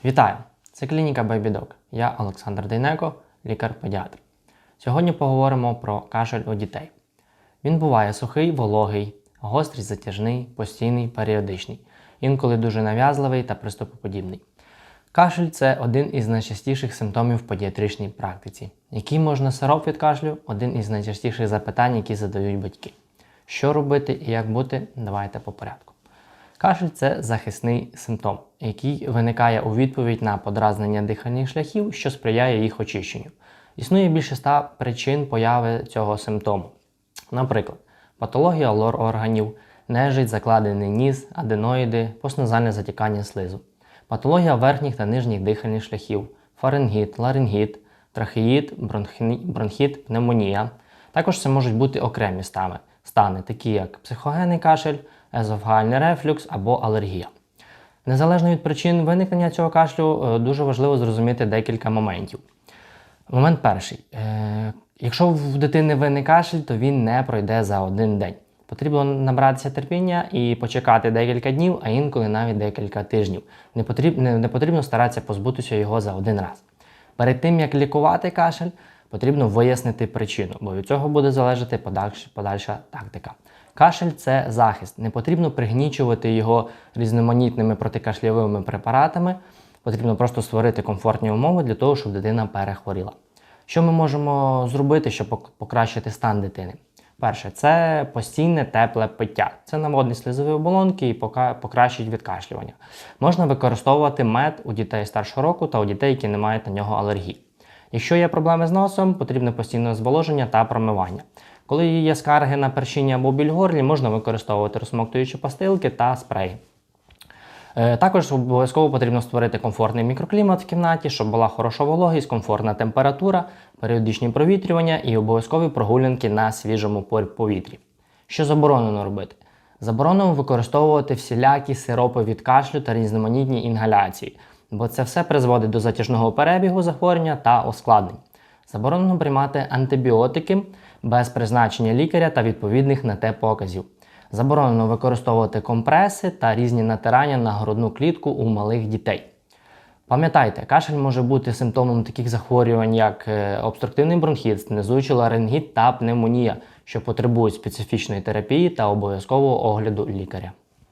Вітаю! Це клініка BabyDoc. Я Олександр Дейнеко, лікар-педіатр. Сьогодні поговоримо про кашель у дітей. Він буває сухий, вологий, гострий, затяжний, постійний, періодичний, інколи дуже нав'язливий та приступоподібний. Кашель – це один із найчастіших симптомів в педіатричній практиці. Який можна сироп від кашлю – один із найчастіших запитань, які задають батьки. Що робити і як бути – давайте по порядку. Кашель – це захисний симптом, який виникає у відповідь на подразнення дихальних шляхів, що сприяє їх очищенню. Існує більше 100 причин появи цього симптому. Наприклад, патологія лор-органів, нежить, закладений ніс, аденоїди, постназальне затікання слизу, патологія верхніх та нижніх дихальних шляхів, фарингіт, ларингіт, трахеїд, бронхіт, пневмонія. Також це можуть бути окремі стани, такі як психогенний кашель, езофагальний рефлюкс або алергія. Незалежно від причин виникнення цього кашлю, дуже важливо зрозуміти декілька моментів. Момент перший. Якщо в дитини виник кашель, то він не пройде за один день. Потрібно набратися терпіння і почекати декілька днів, а інколи навіть декілька тижнів. Не потрібно старатися позбутися його за один раз. Перед тим, як лікувати кашель, потрібно вияснити причину, бо від цього буде залежати подальша тактика. Кашель – це захист. Не потрібно пригнічувати його різноманітними протикашльовими препаратами. Потрібно просто створити комфортні умови для того, щоб дитина перехворіла. Що ми можемо зробити, щоб покращити стан дитини? Перше – це постійне тепле пиття. Це наводить слизові оболонки і покращить відкашлювання. Можна використовувати мед у дітей старшого року та у дітей, які не мають на нього алергії. Якщо є проблеми з носом, потрібно постійне зволоження та промивання. Коли є скарги на першіння або біль в горлі, можна використовувати розсмоктуючі пастилки та спреї. Також обов'язково потрібно створити комфортний мікроклімат в кімнаті, щоб була хороша вологість, комфортна температура, періодичні провітрювання і обов'язкові прогулянки на свіжому повітрі. Що заборонено робити? Заборонено використовувати всілякі сиропи від кашлю та різноманітні інгаляції, бо це все призводить до затяжного перебігу захворювання та ускладнень. Заборонено приймати антибіотики без призначення лікаря та відповідних на те показів. Заборонено використовувати компреси та різні натирання на грудну клітку у малих дітей. Пам'ятайте, кашель може бути симптомом таких захворювань, як обструктивний бронхіт, стенозуючий ларингіт та пневмонія, що потребують специфічної терапії та обов'язкового огляду лікаря.